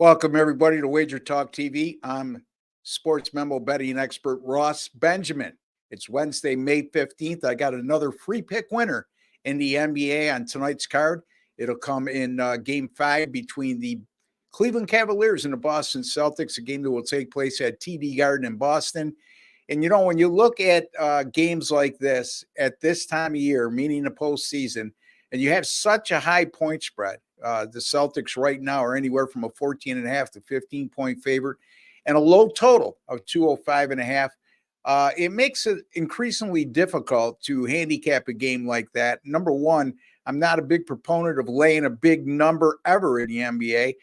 Welcome, everybody, to Wager Talk TV. I'm sports memo betting expert Ross Benjamin. It's Wednesday, May 15th. I got another free pick winner in the NBA on tonight's card. It'll come in Game 5 between the Cleveland Cavaliers and the Boston Celtics, a game that will take place at TD Garden in Boston. And, when you look at games like this at this time of year, meaning the postseason, and you have such a high point spread, the Celtics right now are anywhere from a 14.5 to 15-point favorite and a low total of 205.5. It makes it increasingly difficult to handicap a game like that. Number one, I'm not a big proponent of laying a big number ever in the NBA,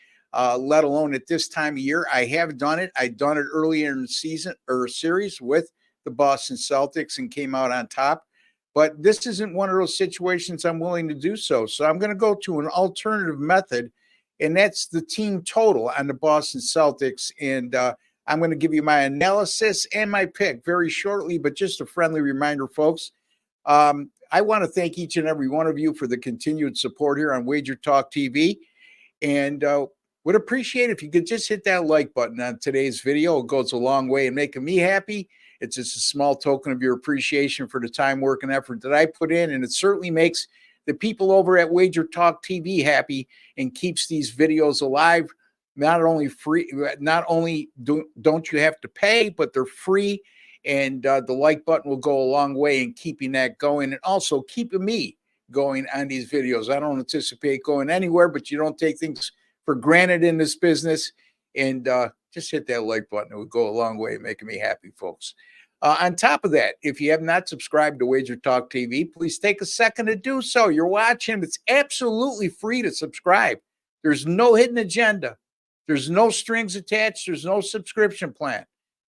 let alone at this time of year. I have done it. I've done it earlier in the season or series with the Boston Celtics and came out on top. But this isn't one of those situations I'm willing to do so. So I'm going to go to an alternative method, and that's the team total on the Boston Celtics. And I'm going to give you my analysis and my pick very shortly, but just a friendly reminder, folks. I want to thank each and every one of you for the continued support here on Wager Talk TV, and would appreciate if you could just hit that like button on today's video. It goes a long way in making me happy. It's just a small token of your appreciation for the time, work, and effort that I put in, and it certainly makes the people over at Wager Talk TV happy and keeps these videos alive. Not only free, not only don't you have to pay, but they're free, and the like button will go a long way in keeping that going and also keeping me going on these videos. I don't anticipate going anywhere, but you don't take things for granted in this business, and just hit that like button. It would go a long way in making me happy, folks. On top of that, if you have not subscribed to Wager Talk TV, please take a second to do so. You're watching. It's absolutely free to subscribe. There's no hidden agenda. There's no strings attached. There's no subscription plan.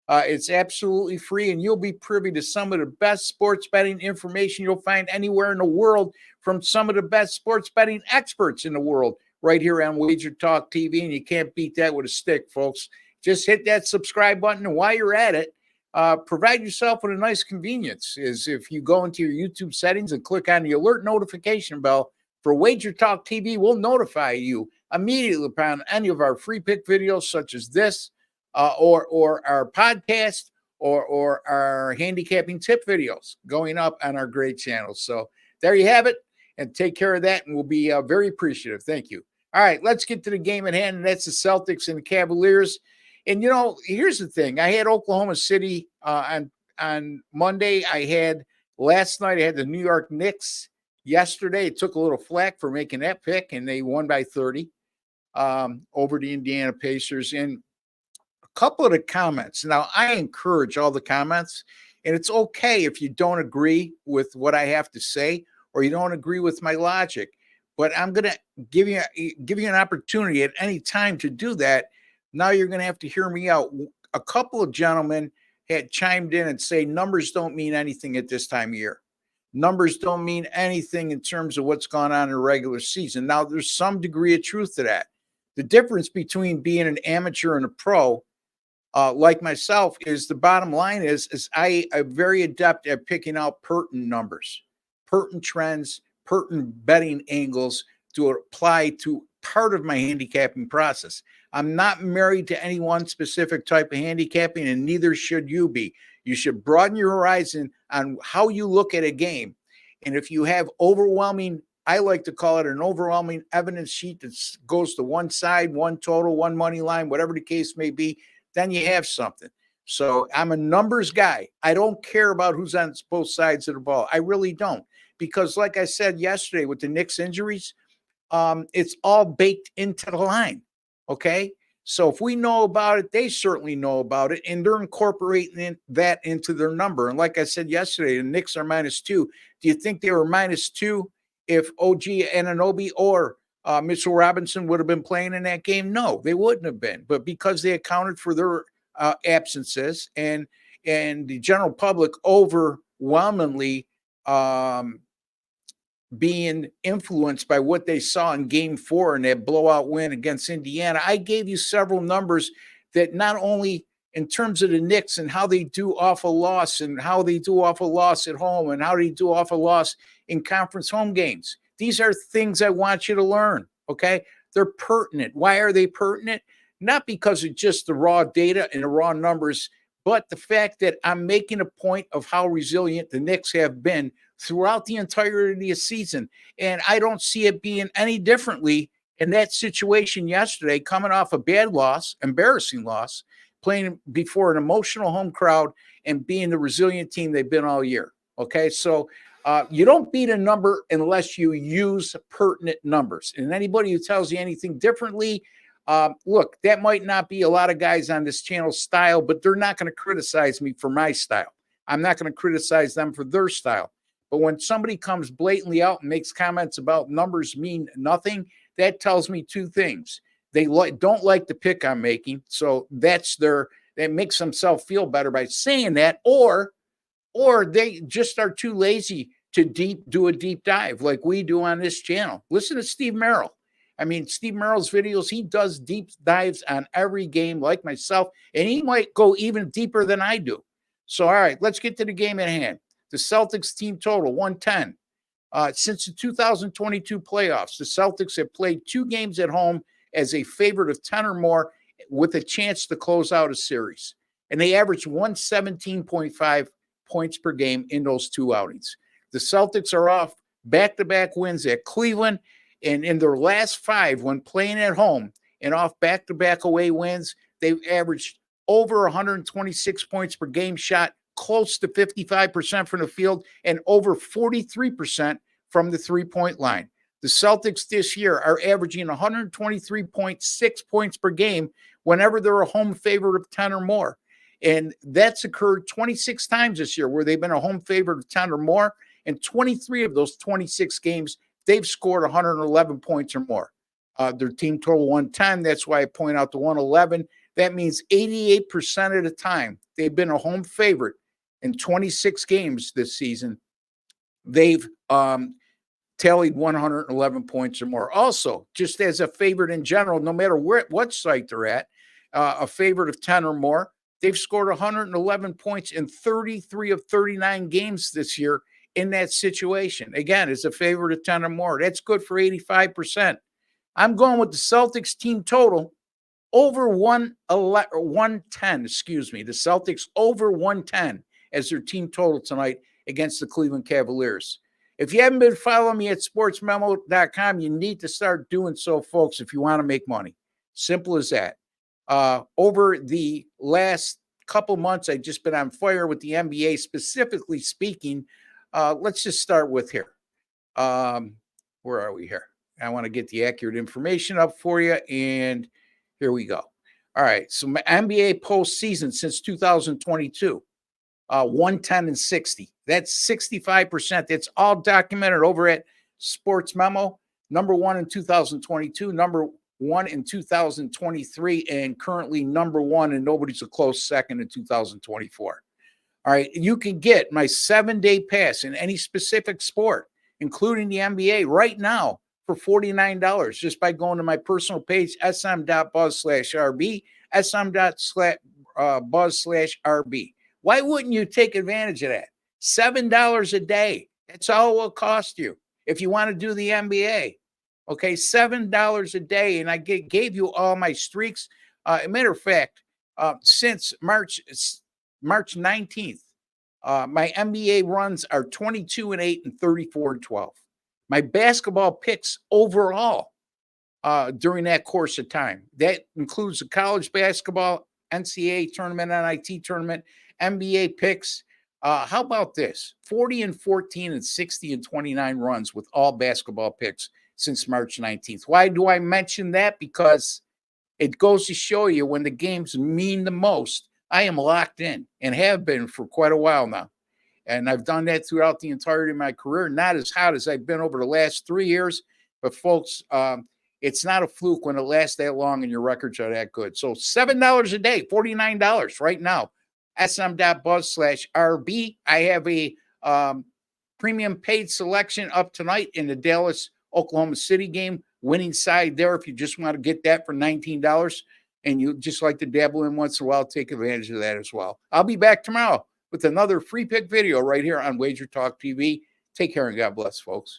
It's absolutely free, and you'll be privy to some of the best sports betting information you'll find anywhere in the world from some of the best sports betting experts in the world right here on Wager Talk TV, and you can't beat that with a stick, folks. Just hit that subscribe button, and while you're at it, provide yourself with a nice convenience is if you go into your YouTube settings and click on the alert notification bell for Wager Talk TV, we'll notify you immediately upon any of our free pick videos such as this or our podcast or our handicapping tip videos going up on our great channels. So there you have it, and take care of that, and we'll be very appreciative. Thank you. All right, let's get to the game at hand, and that's the Celtics and the Cavaliers. And, here's the thing. I had Oklahoma City on Monday. Last night, I had the New York Knicks. Yesterday, it took a little flack for making that pick, and they won by 30 over the Indiana Pacers. And a couple of the comments. Now, I encourage all the comments, and it's okay if you don't agree with what I have to say or you don't agree with my logic. But I'm going to give you an opportunity at any time to do that. Now you're going to have to hear me out. A couple of gentlemen had chimed in and say numbers don't mean anything at this time of year. Numbers don't mean anything in terms of what's gone on in the regular season. Now, there's some degree of truth to that. The difference between being an amateur and a pro, like myself, is the bottom line is I'm very adept at picking out pertinent numbers, pertinent trends, pertinent betting angles to apply to part of my handicapping process. I'm not married to any one specific type of handicapping, and neither should you be. You should broaden your horizon on how you look at a game. And if you have overwhelming, I like to call it an overwhelming evidence sheet that goes to one side, one total, one money line, whatever the case may be, then you have something. So I'm a numbers guy. I don't care about who's on both sides of the ball. I really don't. Because like I said yesterday with the Knicks injuries, it's all baked into the line. Okay. So if we know about it, they certainly know about it, and they're incorporating that into their number. And like I said yesterday, the Knicks are -2. Do you think they were -2 if OG Anunoby or Mitchell Robinson would have been playing in that game? No, they wouldn't have been. But because they accounted for their absences and the general public overwhelmingly being influenced by what they saw in Game 4 and that blowout win against Indiana, I gave you several numbers that not only in terms of the Knicks and how they do off a loss and how they do off a loss at home and how they do off a loss in conference home games. These are things I want you to learn, okay? They're pertinent. Why are they pertinent? not because of just the raw data and the raw numbers, but the fact that I'm making a point of how resilient the Knicks have been throughout the entirety of the season. And I don't see it being any differently in that situation yesterday, coming off a bad loss, embarrassing loss, playing before an emotional home crowd and being the resilient team they've been all year. Okay. So you don't beat a number unless you use pertinent numbers. And anybody who tells you anything differently, look, that might not be a lot of guys on this channel's style, but they're not going to criticize me for my style. I'm not going to criticize them for their style. But when somebody comes blatantly out and makes comments about numbers mean nothing, that tells me two things. They don't like the pick I'm making, so that makes themselves feel better by saying that, or they just are too lazy to do a deep dive like we do on this channel. Listen to Steve Merrill. I mean, Steve Merrill's videos, he does deep dives on every game like myself, and he might go even deeper than I do. So, all right, let's get to the game at hand. The Celtics team total, 110. Since the 2022 playoffs, the Celtics have played 2 games at home as a favorite of 10 or more with a chance to close out a series. And they averaged 117.5 points per game in those 2 outings. The Celtics are off back-to-back wins at Cleveland, and in their last 5 when playing at home and off back-to-back away wins, they've averaged over 126 points per game shot, close to 55% from the field, and over 43% from the three-point line. The Celtics this year are averaging 123.6 points per game whenever they're a home favorite of 10 or more. And that's occurred 26 times this year where they've been a home favorite of 10 or more. And 23 of those 26 games, they've scored 111 points or more. Their team total 110. That's why I point out the 111. That means 88% of the time they've been a home favorite in 26 games this season. They've tallied 111 points or more. Also, just as a favorite in general, no matter what site they're at, a favorite of 10 or more, they've scored 111 points in 33 of 39 games this year in that situation. Again, as a favorite of 10 or more. That's good for 85%. I'm going with the Celtics team total over 110, excuse me. The Celtics over 110 as their team total tonight against the Cleveland Cavaliers. If you haven't been following me at sportsmemo.com, you need to start doing so, folks, if you want to make money. Simple as that. Over the last couple months, I've just been on fire with the NBA, specifically speaking. Let's just start with here. Where are we here? I want to get the accurate information up for you, and here we go. All right, so my NBA postseason since 2022, 110 and 60. That's 65%. That's all documented over at Sports Memo. Number 1 in 2022, number 1 in 2023, and currently number 1, and nobody's a close second in 2024. All right, you can get my 7-day pass in any specific sport, including the NBA, right now for $49 just by going to my personal page, sm.buzz/RB, sm.buzz/RB. Why wouldn't you take advantage of that? $7 a day. That's all it will cost you if you want to do the NBA. Okay, $7 a day, and I gave you all my streaks. Matter of fact, since March 19th, my NBA runs are 22-8 and 34-12. My basketball picks overall during that course of time. That includes the college basketball, NCAA tournament, NIT tournament, NBA picks. How about this? 40-14 and 60-29 runs with all basketball picks since March 19th. Why do I mention that? Because it goes to show you when the games mean the most, I am locked in and have been for quite a while now. And I've done that throughout the entirety of my career. Not as hot as I've been over the last 3 years, but folks, it's not a fluke when it lasts that long and your records are that good. So $7 a day, $49 right now. sm.buzz/RB. I have a premium paid selection up tonight in the Dallas Oklahoma City game, winning side there. If you just want to get that for $19 and you just like to dabble in once in a while, take advantage of that as well. I'll be back tomorrow with another free pick video right here on Wager Talk TV. Take care and God bless, folks.